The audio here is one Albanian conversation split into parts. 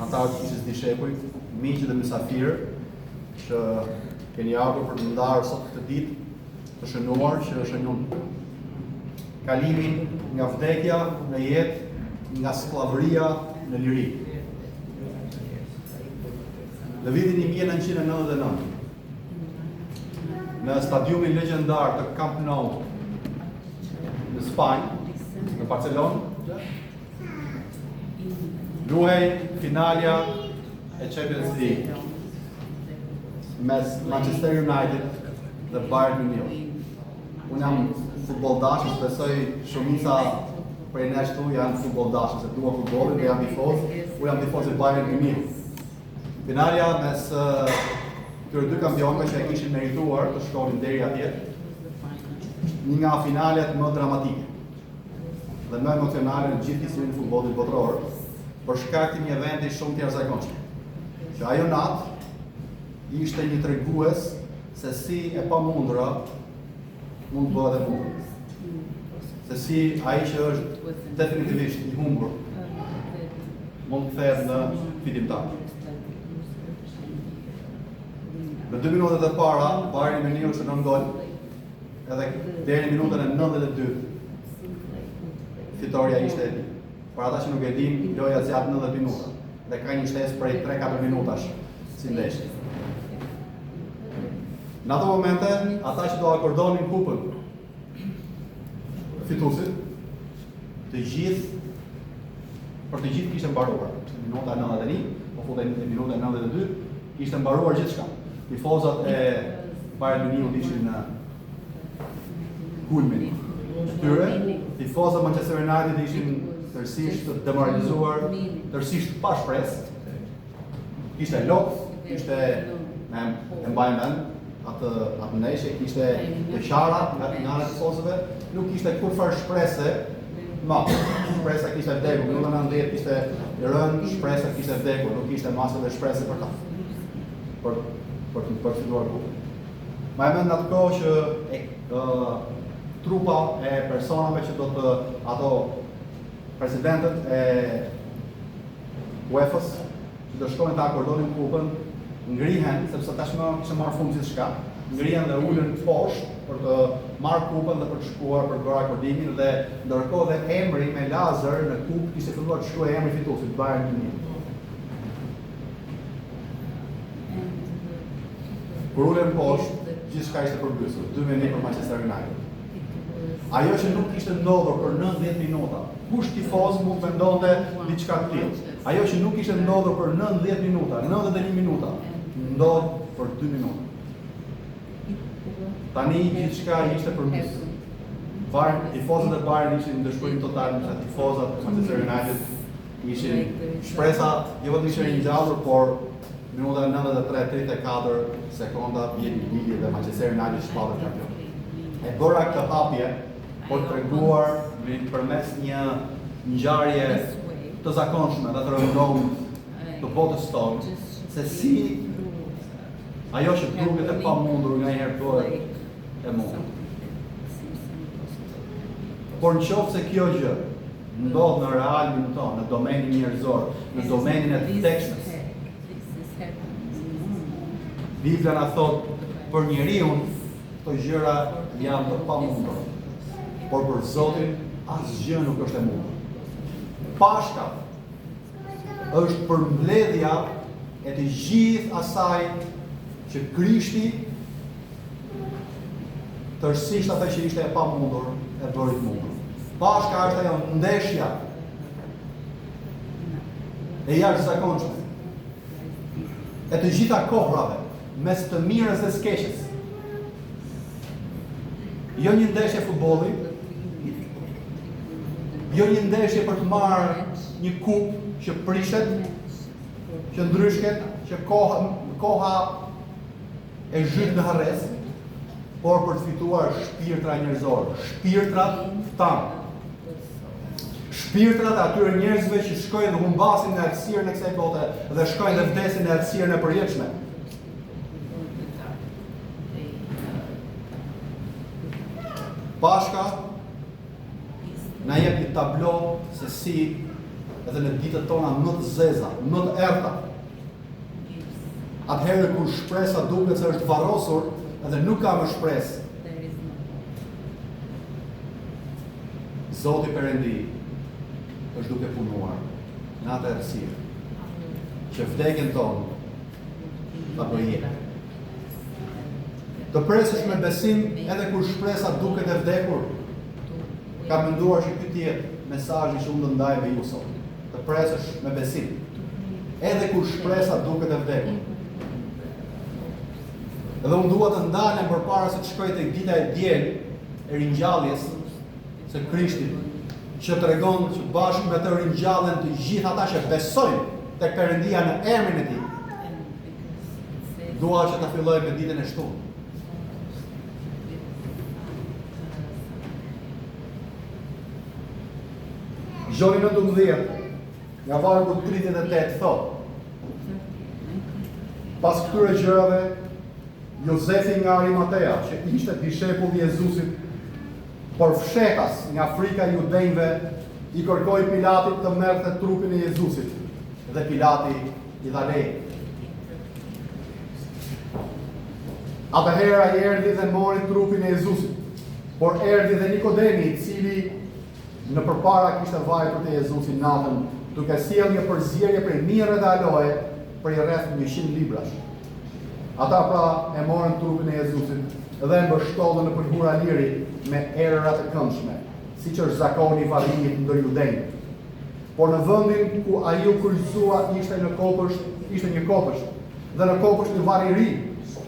ata të kishës di shepujt, miqë dhe mysafirë, që keni ardhur për të ndarë sot këtë ditë të shënuar, që shënun kalimin nga vdekja në jetë, nga sklavëria në liri. Në vitin 1999, në stadiumin legjendar të Camp Nou në Spanjë, në Barcelonë, luhej finalja e Champions League mes Manchester United dhe Bayern Munich. Unë jam futboldashës, besoj shumica prej nesh këtu janë futboldashës, se dua futbollin dhe jam tifoz, unë jam tifoz i Bayern Munich. Finalja mes këtyre dy kampionëve që e kishin merituar të shkonin deri atje, një nga finalet më dramatike dhe më emocionale në gjithë historinë e futbollit botror, për shkak të një eventi shumë të jashtëzakonshëm. Që ajo natë ishte një tregues se si e pamundura mund të bëhet e mundur. Se si ai që është definitivisht i humbur mund të kthehet në fitimtar. Në 2 minutat e para, Bayern Munich shënon gol, edhe deri në minutën e 92 fitoria ishte e tij. Për ata që nuk e din, loja zgjat 90 minuta dhe ka një shtesë prej 3-4 minutash si ndeshje. Në ato momente, ata që do akordonin kupën fituesit, për të gjithë kishte mbaruar. Minuta 91, po futej në minuta 92, kishte mbaruar gjithçka. Tifozat e Bayern Munich ishin në kulmin e tyre, tifozat Manchester United ishin tërësisht të demoralizuar, tërësisht pa shpresë. Kishte lot, kishte e mbaj mend atë ndeshje, kishte të qara nga anët e tifozëve, nuk kishte kurfar shpresë. Shpresa kishte vdekur, minuta 90 kishte rënë, shpresa kishte vdekur, nuk kishte masë dhe shpresë për ta. Për të fituar kupën. Ma e mend në atë kohë që trupa e personave që do të ato presidentët e UEFA-s që do shkojnë të akordonin kupën, ngrihen, sepse tashmë kishte marrë fund gjithçka, ngrihen dhe ulën poshtë për të marrë kupën dhe për të shkuar për bërë akordimin, dhe ndërkohë dhe emri me lazer në kupë kishte filluar të shkruaj emri fituesit Bayern Munich. Kur ulën poshtë, gjithçka ishte përmbysur, 2-1 për Manchester United. Ajo që nuk kishte ndodhur për 90 minuta, kush tifoz mund të mendonte diçka të tillë. Ajo që nuk kishte ndodhur për 90 minuta, 91 minuta, ndodh për 2 minuta. Tani gjithçka ishte përmbysur. Tifozat e Bayern ishin në dëshpërim total, ndërsa tifozat e Manchester United ishin shpresa jo vetëm që ringjallur, por minuta 93-34 sekonda vjen ligi dhe Manchester United shpallët kampion. E bëra këtë hapje për të treguar përmes një ngjarje të zakonshme dhe të rëndësishme të botës tonë, se si ajo që duket e pamundur nganjëherë bëhet e mundur. Por nëse kjo gjë ndodh në realin tonë, në domenin njerëzor, në domenin e tekstës, Biblia na thot për njeriu këto gjëra janë të pamundura, por për Zotin asgjë nuk është e mundur. Pashka është përmbledhja e të gjithë asaj që Krishti tërësisht atë që ishte e pamundur e bëri të mundur. Pashka është ajo ndeshja e jashtëzakonshme e të gjitha kohrave, mes të mirës dhe së keqes. Jo një ndeshje futbolli, jo një ndeshje për të marrë një kupë që prishet, që ndryshket, që koha e zhyt në harres, por për të fituar shpirtra njerëzor, shpirtrat tanë. Shpirtrat e atyre njerëzve që shkojnë dhe humbasin në errësirën e kësaj bote dhe shkojnë dhe vdesin në errësirën e përjetshme. Pashka na jep një tablo se si edhe në ditët tona më të zeza, më të errta. Atëherë kur shpresa duket se është varrosur, edhe nuk ka më shpresë. Zoti Perëndi është duke punuar në atë errësirë që vdekjen tonë ta bëjë jetë. Të presësh me besim edhe kur shpresa duket e vdekur. Kam menduar që ky jetë mesazhi që unë do ndaj me ju sot. Të presësh me besim edhe kur shpresa duket e vdekur. Edhe unë dua të ndalem përpara se të shkoj tek dita e diel e ringjalljes së Krishtit, që tregon që bashkë me të ringjallen të gjithë ata që besojnë tek Perëndia në emrin e Tij. Dua që ta filloj me ditën e shtunë. Gjoni 19, nga vargu 38 thot: pas këtyre gjërave, Jozefi nga Arimatea, që ishte dishepulli i Jezusit, por fshetas nga frika e judenjve, i kërkoi Pilatit të merrte trupin e Jezusit, dhe Pilati i dha leje. Atëherë ai erdhi dhe mori trupin e Jezusit, por erdhi dhe Nikodemi, i cili në përpara kishte vajtur te Jezusi natën, duke sjellë një përzierje prej mirë dhe aloe për rreth 100 librash. Ata pra e morën trupin e Jezusit dhe e mbështollën në përhura liri me erëra të këndshme, siç është zakoni i varrimit ndër judenjtë. Por në vendin ku ai u kryqësua ishte një kopësht, dhe në kopësht një varr i ri,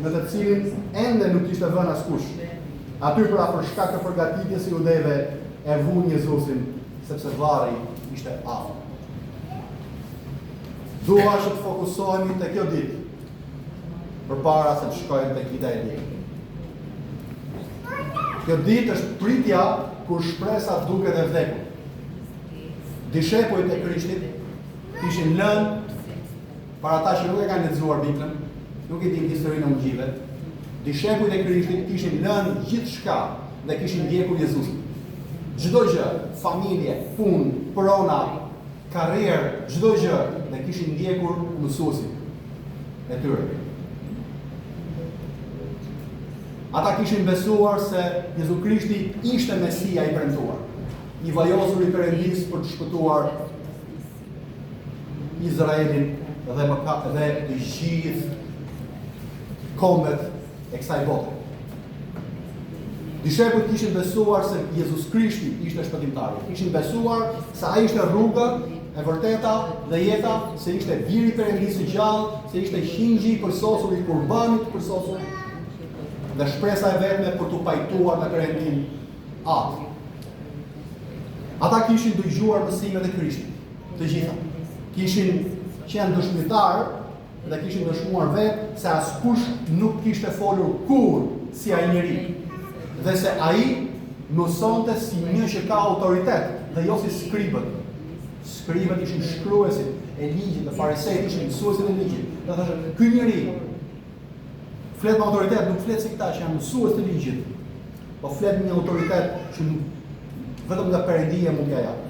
në të cilin ende nuk kishte vënë askush. Aty pra për shkak të përgatitjes së judeve e vun Jezusin, sepse varri ishte afër. Dua që të fokusohemi te kjo ditë, përpara se të shkojmë tek dita e diel. Kjo ditë është pritja kur shpresa duket e vdekur. Dishepujt e Krishtit kishin lënë, para ata që nuk e kanë lexuar Biblën, nuk e dinë historinë e Ungjillit, dishepujt e Krishtit kishin lënë gjithçka dhe kishin ndjekur Jezusin. Çdo gjë, familje, punë, prona, karrierë, çdo gjë, dhe kishin ndjekur mësuesin e tyre. Ata kishin besuar se Jezu Krishti ishte Mesia i premtuar, i vajosur i Perëndisë për të shpëtuar Izraelin dhe të gjithë kombet e kësaj bote. Dishepujt kishin besuar se Jezus Krishti ishte shpëtimtari. Kishin besuar se ai ishte rruga e vërteta dhe jeta, se ishte biri i Perëndisë së gjallë, se ishte qingji i përsosur i qurbanit të përsosur, dhe shpresa e vetme për të pajtuar me Perëndin atë. Ata kishin dëgjuar mësimet e Krishtit, të gjitha. Kishin qenë dëshmitar dhe kishin dëshmuar vetë se askush nuk kishte folur kurrë si ai njeri, dhe se ai mësonte si një që ka autoritet dhe jo si skribët. Skribët ishin shkruesit e ligjit, dhe farisejt ishin mësuesit e ligjit. Dhe thashë, ky njeri flet me autoritet, nuk flet si këta që janë mësues të ligjit, po flet me një autoritet që vetëm nga Perëndia mund t'ia japë.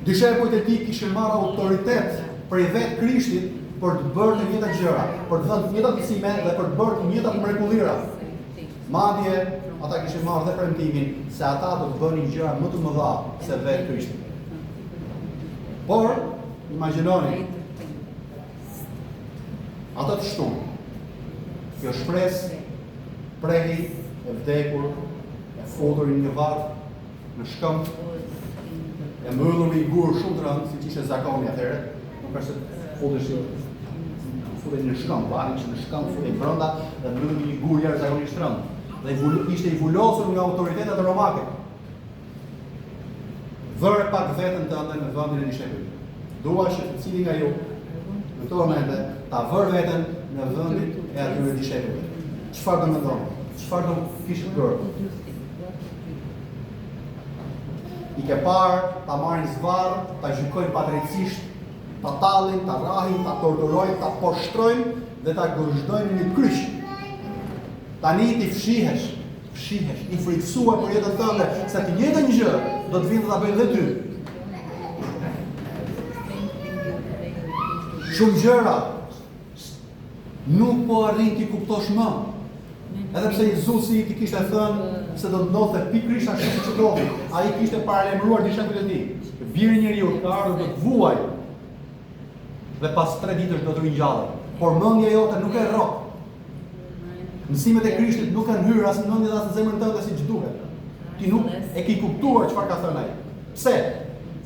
Dishepujt e tij kishin marrë autoritet prej vetë Krishtit për të bërë të njëjtat gjëra, për të dhënë të njëjtat mësime dhe për të bërë të njëjtat mrekullira. Madje ata kishin marrë dhe premtimin se ata do të bënin gjëra më të mëdha se vetë Krishti. Por, imagjinoni, ata të shtunë, kjo shpresë prehi e vdekur, e futur në një varr, në shkëmb, e mbyllur me një gur shumë të rëndë, siç ishte zakoni atëherë, nuk është futej në shkëmb, varri që në shkëmb futej brenda dhe mbyllur me një gur jashtëzakonisht rëndë. Dhe ishte i vulosur nga autoritetet romake. Vëre pak veten tënde në vendin e dishepujve. Dua që secili nga ju në këto momente ta vër veten në vendin e atyre dishepujve. Çfarë do mendon? Çfarë do kishte bërë? I ke parë, ta marrin zvarr, ta gjykojnë padrejtisht, ta tallin, ta rrahin, ta torturojnë, ta poshtrojnë dhe ta gozhdojnë në kryq. Tani ti fshihesh Fshihesh, i frikësuar për jetën tënde, se të njëjtën gjë do të vinë të ta bëjnë dhe ty. Shumë gjëra nuk po arrin ti kuptosh më. Edhe pse Jezusi ti kishte thënë se do të ndodhte pikërisht ashtu siç ndodhi, ai kishte paralajmëruar dishenjat e tij. Biri i njeriu ka ardhur do të vuaj dhe pas 3 ditësh do të ringjallë. Por mendja jote nuk e rrok. Mësimet e Krishtit nuk kanë hyrë as në mendjen as në zemrën tënde siç duhet. Ti nuk e ke kuptuar çfarë ka thënë ai. Pse?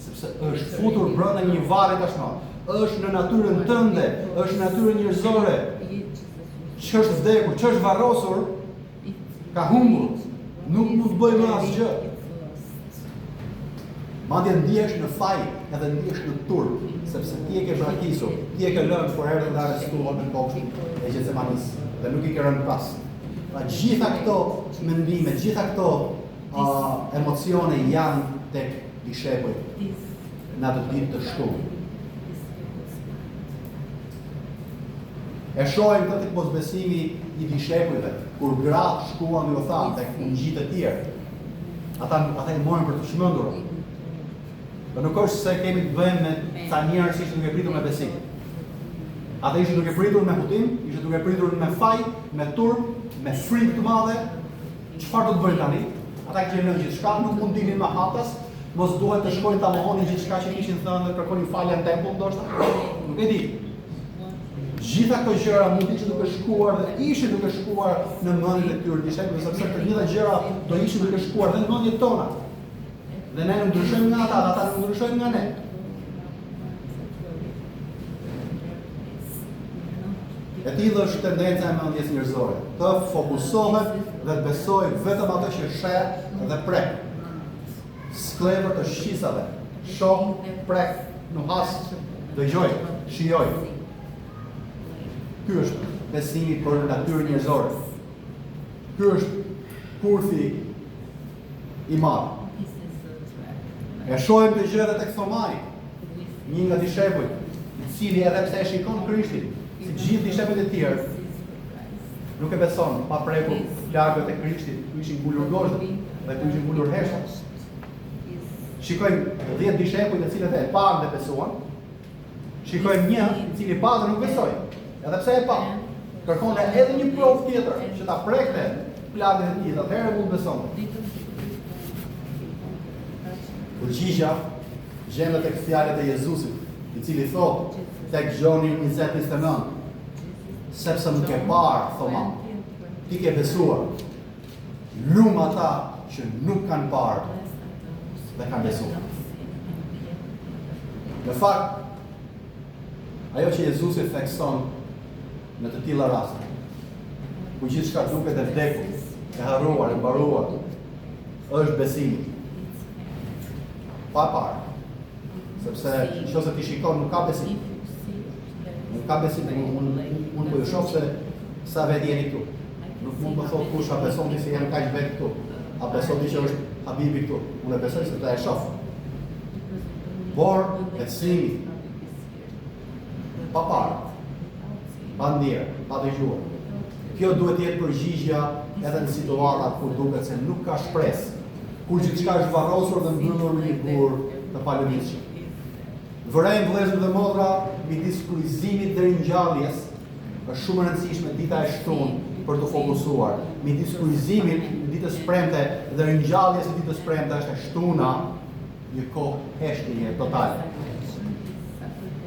Sepse është futur brenda një varri tashmë. Është në natyrën tënde, është në natyrën njerëzore. Ç'është vdekur, ç'është varrosur, ka humbur. Nuk mund të bëj më asgjë. Madje ndihesh në faj, edhe ndihesh në turp, sepse ti e ke braktisur, ti e ke lënë për herë të arrestuar në kopshtin e Gjetsemanit dhe nuk i ke rënë pas. Pra gjitha këto mendime, gjitha këto emocione janë tek dishepujt në atë ditë të shtunë. E shohim këtë tek mosbesimi i dishepujve, kur gratë shkuan në Jothan tek ungjit e tjerë. Ata i morën për të shmendur. Dhe nuk është se kemi të bëjmë me ca njerëz që ishin duke pritur me besim. Ata ishin duke pritur me hutim, ishin duke pritur me faj, me turp, me frikë të madhe. Çfarë do të bëjnë tani? Ata kishin lënë gjithçka, nuk mund dilnin me hatas, mos duhet të shkojnë ta mohonin gjithçka që kishin thënë dhe kërkonin falje në tempull, ndoshta. Nuk e di. Gjitha këto gjëra mund të ishin duke shkuar dhe ishin duke shkuar në mendjen e tyre dishepujve, sepse të njëjta gjëra do ishin duke shkuar dhe në mendjet tona. Dhe ne nuk ndryshojmë nga ata nuk ndryshojmë nga ne. E tillë është tendenca e mendjes njerëzore, të fokusohet dhe të besojë vetëm ato që sheh dhe prek. Sklever të shqisave, shoh, prek, nuhas, dëgjoj, shijoj. Ky është besimi për natyrën njerëzore. Ky është kurthi i madh. E shohim të gjërat tek Thomai, një nga dishepujt, i cili edhe pse e shikon Krishtin, si gjithë dishepujt e tjerë, nuk e beson, pa prekur lagët e Krishtit, ku ishin ngulur gozhët dhe ku ishin ngulur heshtat. Shikojmë 10 dishepujt e cilët e panë dhe besuan. Shikojmë një i cili pa dhe nuk besoi. Edhe pse e pa, kërkonte edhe një provë tjetër që ta prekte plagën e tij, atëherë mund besonte. Përgjigja gjendet tek fjalët e Jezusit, i cili thotë tek Gjoni 20:29, sepse nuk e parë, Thoma, ti ke besuar, lum ata që nuk kanë parë dhe kanë besuar. Në fakt, ajo që Jezusi thekson në të tilla raste, ku gjithçka duket e vdekur, e harruar, e mbaruar, është besimi. Pa parë. Sepse nëse ti shikon nuk ka besim. Nuk ka besim, unë po ju shoh se sa vetë jeni këtu. Nuk mund të thotë kush a beson ti se janë kaq vetë këtu. A beson ti që është Habibi këtu. Unë e besoj se ta e shoh. Por besimi pa parë, pa ndier, pa dëgjuar. Kjo duhet të jetë përgjigjja edhe në situata kur duket se nuk ka shpresë. Kur gjithçka është varrosur dhe mbyllur në një gur të palëvizshëm. Vërejmë vëllezër dhe motra, midis kryqëzimit dhe ringjalljes, është shumë e rëndësishme dita e shtunë për të fokusuar. Midis kryqëzimit ditës premte dhe ringjalljes së ditës premte është e shtuna, një kohë heshtjeje totale.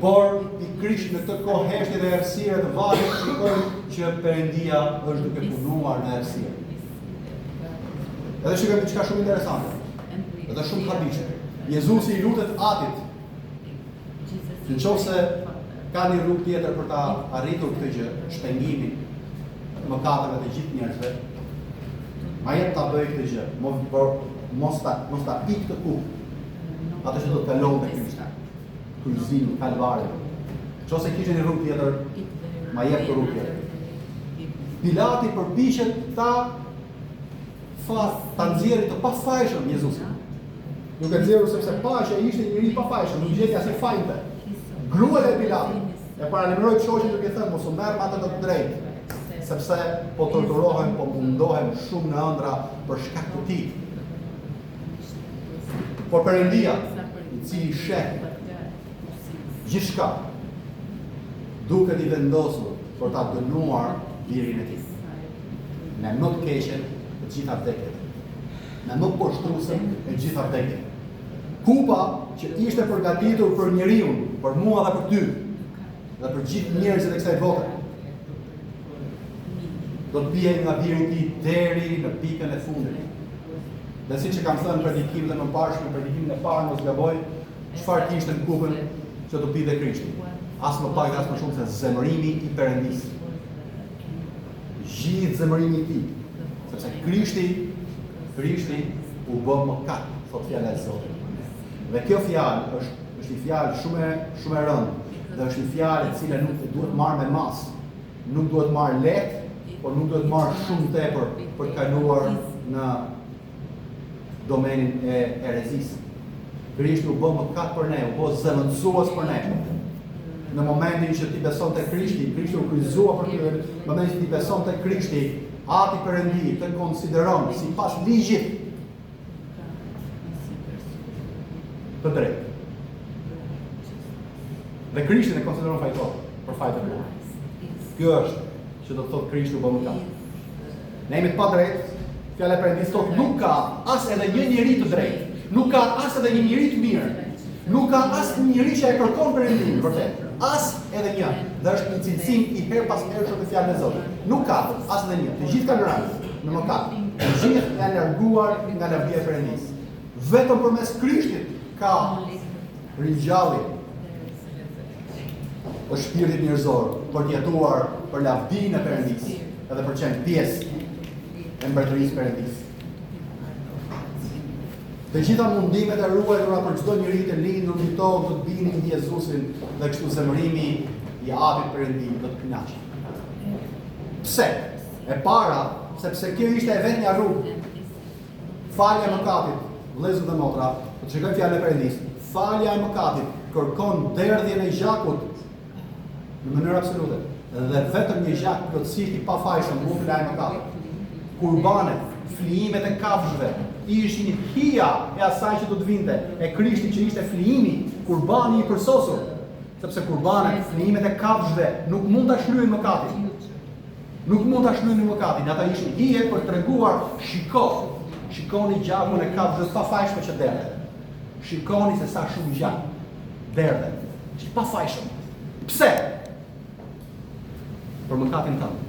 Por pikërisht në këtë kohë heshtje dhe errësire të vallit shikojmë që Perëndia është duke punuar në errësirë. Edhe shikojmë diçka shumë interesante. Edhe shumë habishme. Jezusi i lutet Atit. Nëse ka një rrugë tjetër për ta arritur këtë gjë, shpengimin të mëkateve të gjithë njerëzve, ma jep ta bëj këtë gjë, mos ta ik të kukë, atë që do të kalon të Krishti, kryqëzimin, kalvarin. Nëse kishte një rrugë tjetër, ma jep të rrugë tjetër. Pilati përpiqet ta nxjerrë të pafajshëm Jezusin. Nuk e nxjerrë sepse pa që ishte një njeri pafajshëm, nuk gjeti as e fajte. Gruaja e Pilatit e paralajmëroi shoqin duke thënë mos u merr me atë të drejtë, sepse po torturohem, po mundohem shumë në ëndra për shkak të tij. Por Perëndia, i cili sheh gjithçka, duket i vendosur për ta dënuar lirin e tij. Me më të keqen e gjitha vdekjet. Me më poshtruesen e gjitha vdekjet. Kupa që ishte përgatitur për njeriu, për mua dhe për ty, dhe për gjithë njerëzit e kësaj bote, do të bie nga viri i tij deri në pikën e fundit. Dhe siç e kam thënë predikimin e mëparshëm, në predikimin e parë mos gaboj, çfarë kishte në kupën që do bie Krishti? As më pak as më shumë se zemërimi i Perëndisë. Gjithë zemërimi i tij, sepse Krishti u bë mëkat, thot fjala e Zotit. Dhe kjo fjalë është një fjalë shumë e rëndë, dhe është një fjalë e cila nuk duhet marrë me mas, nuk duhet marrë lehtë, por nuk duhet marrë shumë tepër për të kaluar në domenin e erezisë. Krishti u bë mëkat për ne, u bë zemënësues për ne. Në momentin që ti beson te Krishti u kryqëzua për ty. Në momentin që ti beson te Krishti, Ati Perëndi të konsideron sipas ligjit të drejtë. Dhe Krishtin e konsideron fajtor për fajtën e tij. Kjo është që do të thotë Krishti u bë mëkat. Ne jemi të padrejtë, fjala e Perëndisë thotë nuk ka as edhe një njeri të drejtë, nuk ka as edhe një njeri të mirë, nuk ka as një njeri që e kërkon Perëndin, vërtet. As edhe një. Dhe është një cilësim i her pas hershëm të fjalës së Zotit. Nuk ka as edhe një. Të gjithë kanë rënë në mëkat. Të gjithë janë larguar nga lavdia e Perëndisë. Vetëm përmes Krishtit ka ringjallje o shpirtit njerëzor për të jetuar për lavdinë e Perëndisë, edhe për të qenë pjesë e mbretërisë Perëndisë. Të gjitha mundimet e ruajtura për çdo njeri të lindur mbi tokë do të binin në Jezusin dhe kështu zemërimi i Atit Perëndi do të kënaqet. Pse? E para, sepse kjo ishte e vetmja rrugë. Falja e mëkatit, vëllezër dhe motra, do të shikojmë fjalën e Perëndisë. Falja e mëkatit kërkon derdhjen e gjakut në mënyrë absolute. Dhe vetëm një gjak plotësisht i pafajshëm mund të lajë mëkatin. Kurbanet, flijimet e kafshëve ishin hija e asaj që do të vinte, e Krishti që ishte flijimi, kurbani i përsosur, sepse kurbanet, flijimet e kafshëve nuk mund ta shlyejnë mëkatin. Nuk mund ta shlyejnë mëkatin, ata ishin hije për treguar, shikoni gjakun e kafshës pafajshme që derdhet. Shikoni se sa shumë gjak derdhet. Është pafajshëm. Pse? Për mëkatin tënd.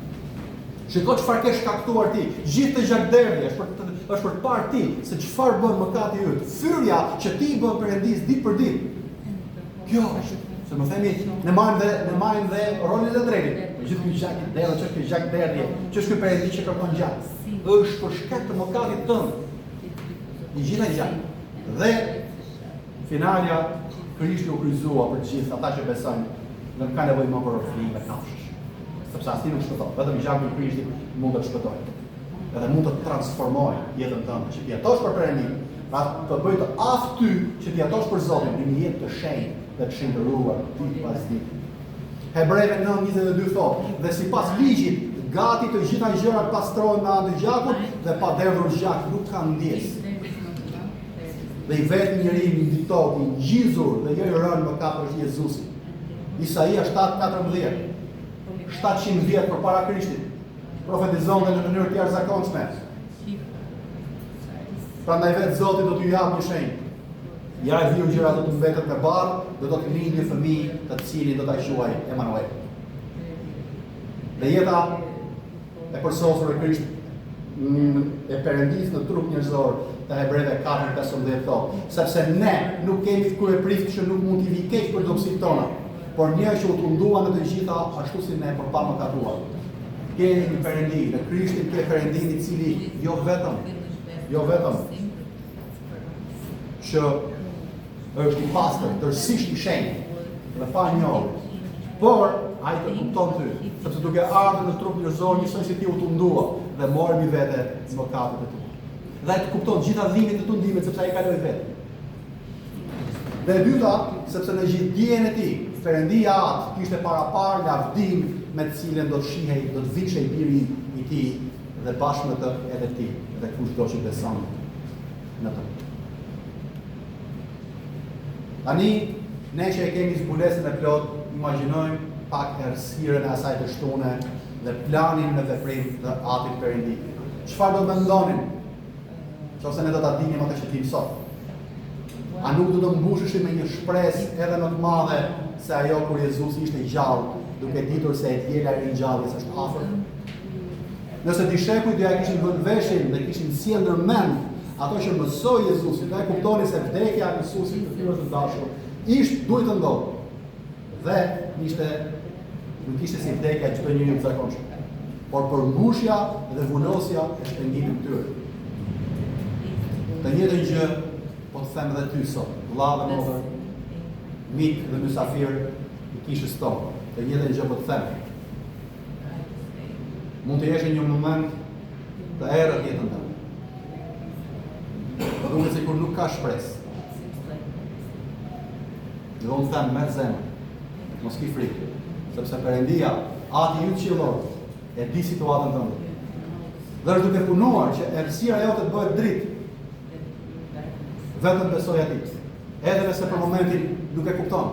Shiko çfarë ke shkaktuar ti. Gjithë të gjakderdhja është për të parë ti se çfarë bën mëkati yt. Fyrja që ti bën Perëndis ditë për ditë. Kjo është. Se më themi, ne marrim dhe rolin e drejtit. Gjithë ky gjak i derdhë, ç'është ky gjakderdhje, ç'është ky Perëndi që kërkon gjak. Është për shkak të mëkatit tënd. I gjitha gjak. Dhe finalja, Krishti u kryqëzua për gjithë ata që besojnë dhe nuk ka nevojë më për ofrime të kafshësh. Sepse asnjë nuk shpëton, vetëm gjaku i Krishtit mund të shpëtojë. Edhe mund të transformojë jetën tënde, që ti jetosh për Perëndin, të bëj të aftë ty që ti jetosh për Zotin në një jetë të shenjtë dhe të shëndëruar ditë pas dite. Hebrejve 9:22 thotë, dhe sipas ligjit, gati të gjitha gjërat pastrohen me anë të gjakut dhe pa derdhur gjak nuk ka ndjesë. Dhe i vetë njeri mbi tokë, i ngjizur dhe jo i rënë mëkat është Jezusi. Isaia 7:14. 700 vjet përpara Krishtit, profetizonte në mënyrë të jashtëzakonshme. Prandaj vetë Zoti do t'ju japë një shenjë. Ja e viu gjëra do të mbetet me bardh, dhe do të lindë një fëmijë të cilin do ta quajë Emanuel. Dhe jeta e përsosur e Krishtit e Perëndisë në trup njerëzor, te Hebrejve 4:15 thotë, sepse ne nuk kemi kur e prift që nuk mund t'i vi keq për dobësitë tona, por një që u tundua në të gjitha ashtu si ne për pa mëkatuar. Keni një Perëndi, në Krishtin ke Perëndin i cili jo vetëm që është i pastër, tërësisht i shenjtë dhe pa njohur, por ai të kupton ty, sepse duke ardhur në trup njerëzor njësoj si ti u tundua dhe morë mbi vete mëkatet e tua. Dhe ai të kupton gjitha dhimbjet e tundimit sepse ai kaloi vetë. Dhe e dyta, sepse në gjithë dijen e tij, Perëndia atë kishte parapar nga vdim me të cilën do të shihej, do të vishej biri i tij dhe bashkë me të edhe ti, dhe kushdo që beson në të. Tani, ne që e kemi zbulesën e plot, imagjinojmë pak errësirën e asaj të shtune dhe planin në veprim të Atit Perëndi. Çfarë do mendonin? Nëse ne do ta dinim atë që dim sot. A nuk do të mbusheshim me një shpresë edhe më të madhe se ajo kur Jezusi ishte gjallë, duke ditur se e djela e ringjalljes është afër? Nëse dishepujt do ja kishin vënë veshin dhe kishin sjellë në mend ato që mësoi Jezusi, do e kuptonin se vdekja e Jezusit të fëmijës të dashur duhet të ndodhë. Dhe nuk ishte si vdekja e çdo njeriu të zakonshëm, por përmbushja dhe vulosja e shpëtimit të tyre. Të njëjtën gjë po të them edhe ty sot, vëlla dhe motër, mik dhe mysafir i kishës tonë. Të njëjtën gjë po të them. Mund të jesh në një moment të errët jetën tënde. Duket sikur nuk ka shpresë. Dhe unë them merr zemër, mos ki frikë, sepse Perëndia, Ati yt qiellor, e di situatën tënde. Dhe është duke punuar që errësira jote të bëhet dritë. Vetëm besoj atij. Edhe nëse për momentin nuk e kupton.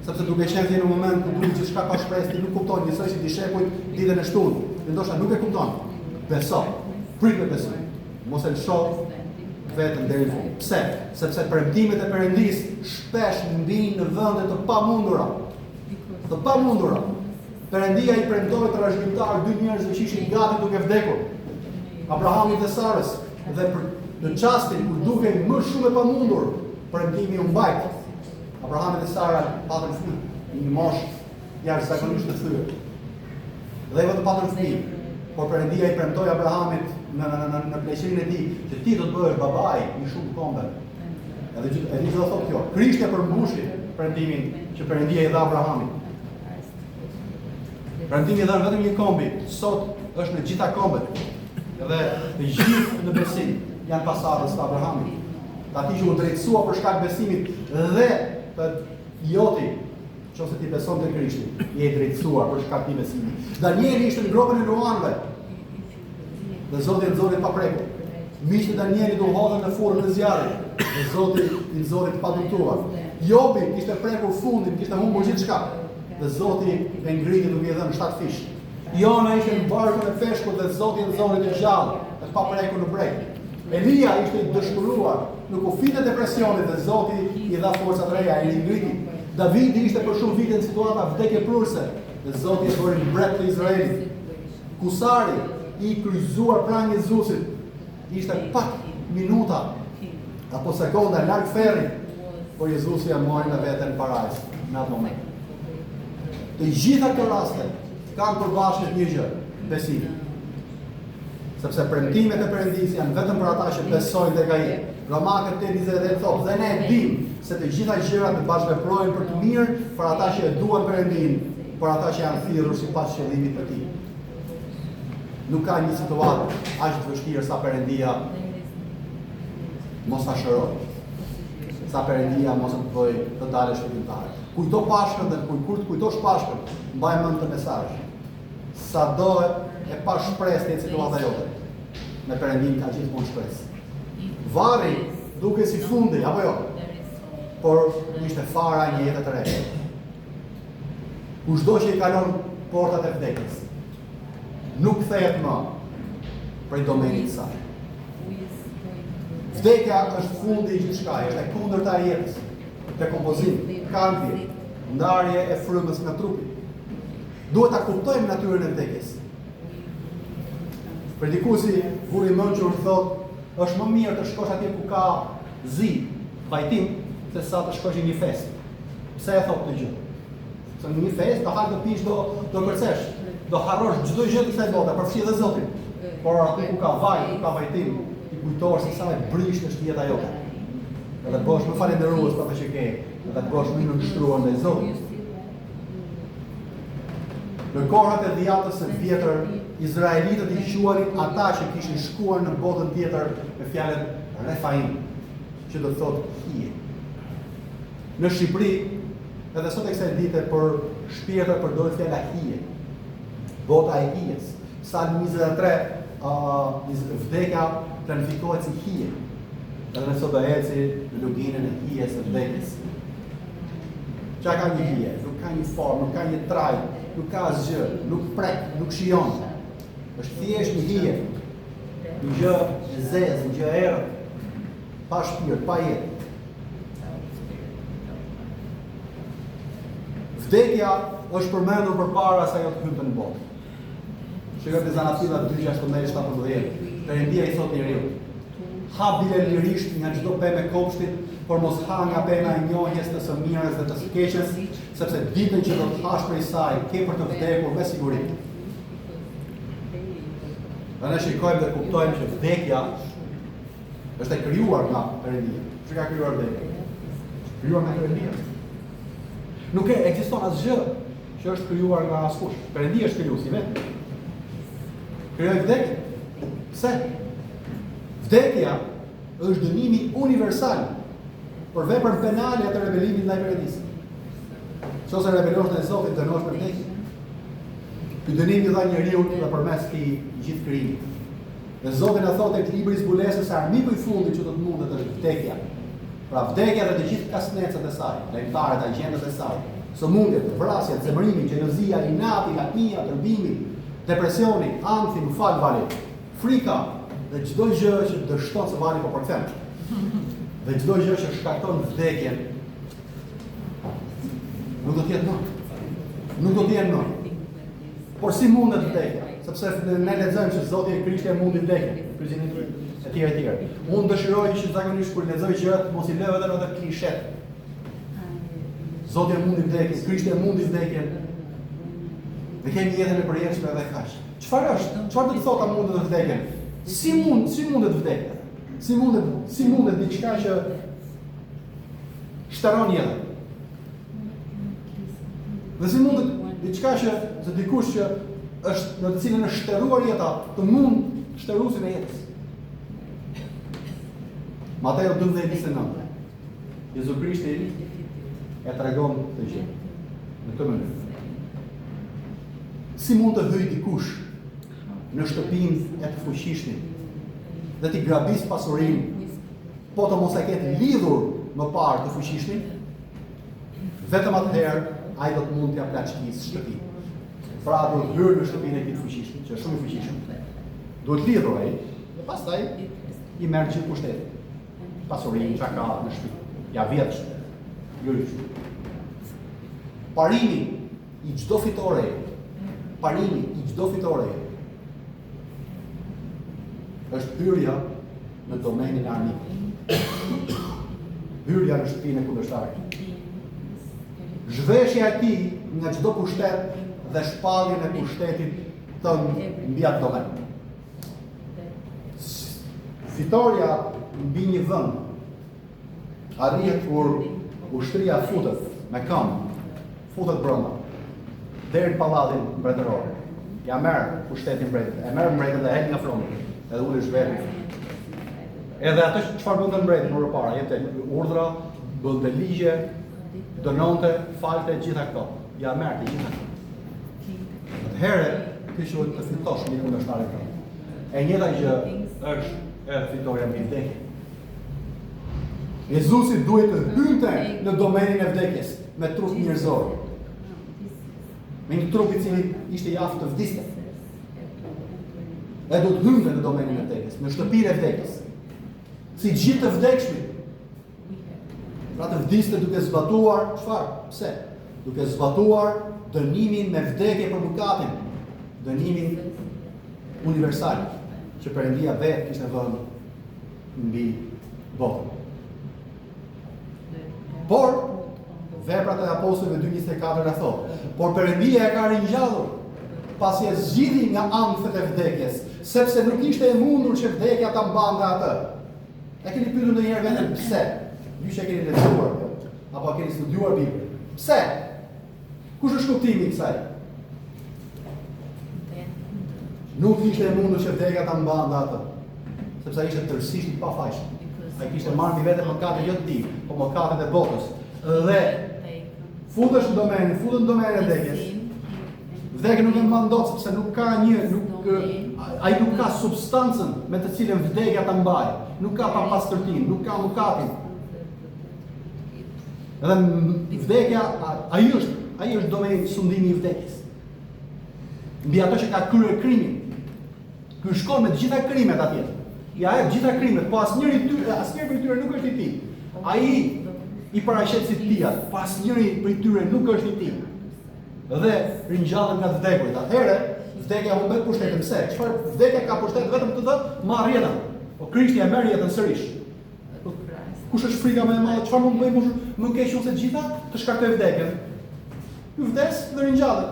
Sepse duke qenë në moment ku duhet që shka ka shpresë, ti nuk kupton, njësoj si dishepujt ditën e shtunë, dhe ndoshta nuk e kupton. Beso, prit me besim. Mos e lësho vetëm deri në fund. Pse? Sepse premtimet e Perëndisë shpesh mbijnë në vende të pamundura. Të pamundura. Perëndia i premtoi trashëgimtar dy njerëz që ishin gati duke vdekur. Abrahamit dhe Sarës, dhe në çastin kur dukej më shumë e pamundur, premtimi u mbajt. Abrahami dhe Sara patën fëmijë, një moshë jashtëzakonisht të thyer. Dhe vetë patën fëmijë, por Perëndia i premtoi Abrahamit në pleqërinë e tij që ti do të bëhesh babai i shumë kombeve. Edhe e di çfarë thotë kjo. Krishti përmbushi premtimin që Perëndia i dha Abrahamit. Premtimi i dha vetëm një kombi, sot është në gjitha kombet. Dhe të gjithë në besim janë pasardhës të Abrahamit. Ati që u drejtësua për shkak besimit dhe të joti, nëse ti beson te Krishti, je i drejtësuar për shkak të besimit. Danieli ishte në gropën e luanëve. Dhe Zoti e nxori pa prekur. Miqtë e Danielit u hodhën në furrën e zjarrit. Dhe Zoti i nxori të padumtuar. Jobi kishte prekur fundin, kishte humbur gjithçka. Dhe Zoti e ngriti duke i dhënë 7 fish. Jona ishte në barkun e peshkut dhe Zoti e nxori të gjallë, e pa prekur në breg. Elia ishte i dëshpëruar në kufit e depresionit dhe Zoti i dha forcat reja, e ngriti. Davidi ishte për shumë vite në situata vdekje prurse dhe Zoti e bëri mbret të Izraelit. Kusari i kryqëzuar pranë Jezusit ishte pak minuta apo sekonda larg ferrit, por Jezusi ja mori në veten parajs në atë moment. Të gjitha këto raste kanë përbashkët një gjë, besimi. Sepse premtimet e Perëndisë janë vetëm për ata që besojnë tek Ai. Romakët 8:20 thotë, dhe ne e dimë se të gjitha gjërat bashkëveprojnë për të mirë për ata që e duan Perëndin, për ata që janë thirrur sipas qëllimit të Tij. Nuk ka një situatë aq të vështirë sa Perëndia mos ta shëroj. Sa Perëndia mos të bëjë të dalësh shpëtimtar. Kujto Pashkën dhe kur të kujtosh Pashkën, mbaj mend të mesazh. Sado e pa shpresë në situata jote. Me Perëndin ka gjithmonë shpresë. Varri duke si fundi, apo jo? Por ishte fara një jetë të re. Kushdo që i kalon portat e vdekjes, nuk kthehet më prej domenit të saj. Vdekja është fundi i gjithçka, është e kundërta e jetës. Dekompozim, kandje, ndarje e frymës nga trupi. Duhet ta kuptojmë natyrën e vdekjes. Predikuesi Vuri Mënqur thotë, është më mirë të shkosh atje ku ka zi, vajtim, se sa të shkosh në një festë. Pse e thotë këtë gjë? Se në një festë, ta hajtë të pish do kërcesh, do harrosh çdo gjë të kësaj bote, përfshi edhe Zotin. Por aty ku ka vaj, ku ka vajtim, ti kujtohesh se sa e brisht është jeta jote. Edhe bësh më falendërues për atë që ke, edhe të bësh më nënshtruar ndaj Zotit. Në kohët e dhjatës së vjetër, izraelitët i quanin ata që kishin shkuar në botën tjetër me fjalën Refaim, që do të thotë hije. Në Shqipëri, edhe sot e kësaj dite për shpirtër përdoret fjala hije. Bota e hijes. Psalmi 23, vdekja planifikohet si hije. Edhe nëse do eci në luginën e hijes së vdekjes. Qa ka një hije? Nuk ka një formë, nuk ka një traj, nuk ka asgjë, nuk prek, nuk shijon. Është thjesht një hije. Një gjë e zezë, një gjë e errët, pa shpirt, pa jetë. Vdekja është përmendur përpara se ajo të hyjë në botë. Shikojmë Zanatilla 2:16-17. Perëndia i thotë njeriu: ha bile lirisht nga çdo pemë e kopshtit, por mos ha nga pema e njohjes të së mirës dhe të së keqes, sepse ditën që do të hash prej saj, ke për të vdekur me siguri. Dhe ne shikojmë dhe kuptojmë që vdekja është e krijuar nga Perëndia. Çka ka krijuar vdekjen? Krijuar nga Perëndia. Nuk ekziston asgjë që është krijuar nga askush. Perëndia është krijuesi vetë. Krijoi vdekjen. Pse? Vdekja është dënimi universal për veprën penale të rebelimit ndaj Perëndisë. Nëse rebelosh ndaj Zotit, dënohesh me vdekje. Ky dënim i dha njeriu nëpërmes këtij gjithë krijimit. Dhe Zoti na thotë tek libri i zbulesës se armiku i fundit që do të mundet është vdekja. Pra vdekja dhe të gjithë kasnecat e saj, lajmtarët, agjendat e saj, sëmundjet, vrasjet, zemërimi, xhelozia, inati, latmia, tërbimi, depresioni, ankthi, vali, frika dhe çdo gjë që dështon se vali po përkthen. Dhe çdo gjë që shkakton vdekjen nuk do të jetë më. Nuk do të jetë më. Por si mundet vdekja? Sepse ne lexojmë se Zoti e Krishti e mundi vdekjen, kryqëzimin e tij, etj. Unë dëshiroj që zakonisht kur lexoj gjërat mos i lë vetëm ato klishet. Zoti e mundi vdekjen, Krishti e mundi vdekjen. Dhe kemi jetën e përjetshme edhe kaq. Çfarë është? Çfarë do të thotë mundet vdekjen? Si mundet vdekja? Si mundet diçka që shtaron jetën? Dhe si mundet diçka që dikush që është në të cilën është shtëruar jeta, të mund shtëruesin e jetës. Mateo 12:29. Jezu Krishti e tregon këtë gjë në këtë mënyrë. Si mund të hyjë dikush në shtëpinë e të fuqishtit dhe t'i grabis pasurinë, po të mos e ketë lidhur më parë të fuqishtin? Vetëm atëherë ai do të mund t'ia plaçkisë shtëpinë. Pra duhet hyrë në shtëpinë e tij të fuqishëm, që është shumë i fuqishëm. Duhet lidhur ai, dhe pastaj i merr gjithë pushtetin. Pasurinë që ka në shtëpi. Ja vjetësh. Lyrish. Parimi i çdo fitore, është hyrja në domenin armik. Hyrja në shtëpinë e kundërshtarit. Zhveshja e tij nga çdo pushtet dhe shpalljen e pushtetit tënd mbi atë domen. Fitoria mbi një vend arrihet kur ushtria futet me këmbë, futet brenda, deri në pallatin mbretëror. Ja merr pushtetin mbretit, e merr mbretin dhe hek nga fronti, edhe ulet zhvehet. Edhe atë çfarë bënte mbreti më parë, jepte urdhra, bënte ligje, dënonte, falte gjitha këto. Ja merr të gjitha këto. Atëherë, kjo quhet të fitosh një kundërshtarin tënd. E njëjta gjë është edhe fitoria mbi vdekjen. Jezusi duhet të hynte në domenin e vdekjes me trup njerëzor. Me një trup i cili ishte i aftë të vdiste. E do të hynte në domenin e vdekjes, në shtëpinë e vdekjes. Si gjithë të vdekshmit. Pra të vdiste duke zbatuar, çfarë? Pse? Duke zbatuar dënimin me vdekje për mëkatin, dënimin universal që Perëndia vetë kishte vënë mbi botën. Por veprat e apostujve 2:24 na thotë, por Perëndia e ka ringjallur pasi e zgjidhi nga ankthët e vdekjes, sepse nuk ishte e mundur që vdekja ta mbante atë. E keni pyetur ndonjëherë veten pse? Ju që keni lexuar apo keni studiuar Biblën. Pse? Kush është kuptimi i kësaj? Nuk ishte e mundur që vdekja ta mbante atë, sepse ai ishte tërësisht i pafajshëm. Ai kishte marrë mbi vete mëkatet jo të tij, por mëkatet e botës. dhe futesh në domenin, futet në domenin e vdekjes. Vdekja nuk e mandot sepse nuk ka ai nuk ka substancën me të cilën vdekja ta mbaj, nuk ka papastërtinë, nuk ka mëkatin. Edhe vdekja, ai është domeni sundimi i vdekjes. Mbi ato që ka kryer krimin. Ky shkon me të gjitha krimet atje. Ja e gjitha krimet, po asnjëri prej tyre nuk është i tij. Ai i paraqet si tia, po asnjëri prej tyre nuk është i tij. Dhe ringjallen nga të vdekurit. Atëherë, vdekja humbet pushtetin. Pse? Çfarë vdekja ka pushtet vetëm të thotë marr jetën. Po Krishti e merr jetën sërish. Kush është frika më e madhe? Çfarë mund të bëjmë më keq se të gjitha? Të shkaktoj vdekjen. Ky vdes dhe ringjallet.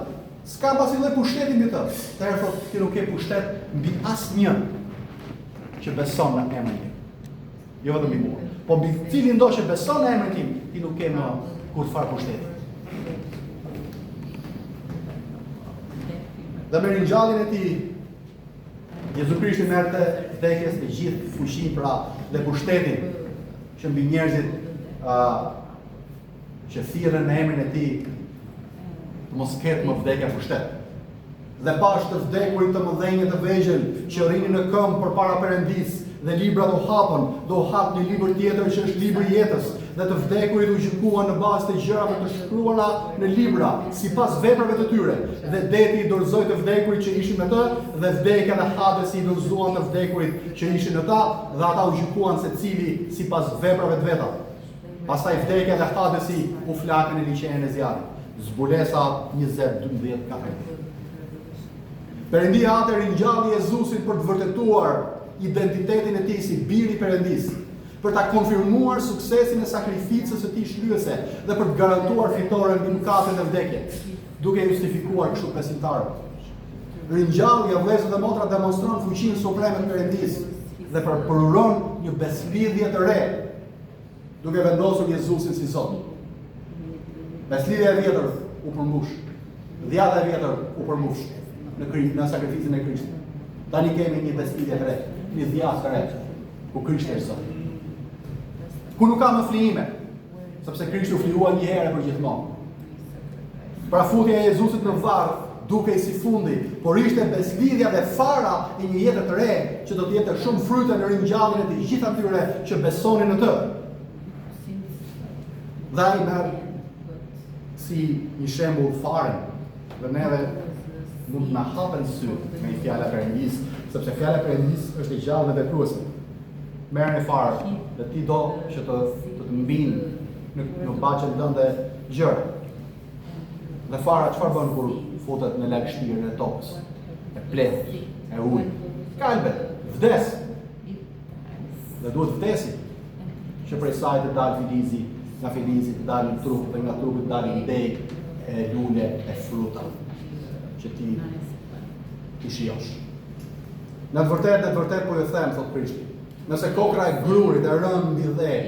S'ka pasi lloj pushteti mbi të. Atëherë thotë ti nuk ke pushtet mbi asnjë që beson në emrin tim. Jo vetëm mbi mua. Po mbi cilin do që beson në emrin tim, ti nuk ke më kurrë pushteti. Dhe me ringjalljen e tij, Jezu Krishti merrte vdekjes të gjithë fuqinë pra dhe pushtetin që mbi njerëzit që thirrën në emrin e tij të mos ketë më vdekja pushtet. Dhe pash të vdekurit të mëdhenj të vegjël që rrinin në këmbë përpara Perëndis dhe librat u hap një libër tjetër që është libri i jetës, dhe të vdekurit u gjykuan në bazë të gjërave të shkruara në libra, sipas veprave të tyre. Dhe deti i dorëzoi të vdekurit që ishin me të, dhe vdekja dhe Hadesi i dorëzuan të vdekurit që ishin në ta, dhe ata u gjykuan secili sipas veprave të veta. Pastaj vdekja dhe Hadesi u flakën në liçenin e zjarrit. Zbulesa 20:12-14. Perëndia atë ringjalli Jezusit për të vërtetuar identitetin e tij si biri i Perëndis, për ta konfirmuar suksesin e sakrificës së tij shlyese dhe për të garantuar fitoren mbi mëkatet e vdekjes, duke justifikuar kështu besimtarët. Ringjallja, vëllezër dhe motra, demonstron fuqinë supreme të Perëndis dhe përpuron një beslidhje të re, duke vendosur Jezusin si Zot. Beslidhja e vjetër u përmbush, dhjata e vjetër u përmbush në sakrificën e Krishtit. Tani kemi një beslidhje të re, një dhjatë të re, ku Krishti është Zot. Ku nuk ka më flijime, sepse Krishti u flijua një herë për gjithmonë. Pra futja e Jezusit në varr dukej si fundi, por ishte beslidhja dhe fara e një jete të re që do të jetë shumë fryte në ringjalljen e të gjithë atyre që besonin në të. Dhe ai merr si një shembull faren, dhe neve mund të na hapen syt me fjala e Perëndis, sepse fjala e Perëndis është e gjallë dhe vepruese. Merr në farë dhe ti do që të mbinë në baqen tënde gjëra. Dhe fara çfarë bën kur futet në lagështirën e tokës? E plet, e ul. Kalbet, vdes. Dhe duhet vdesi që prej saj të dalë filizi, nga filizi të dalë trup, dhe nga trupi të dalë deg, e lule, e fruta, që ti shijosh. Në të vërtet po ju them, thot Krishti, nëse kokra e grurit e rënë mbi dhe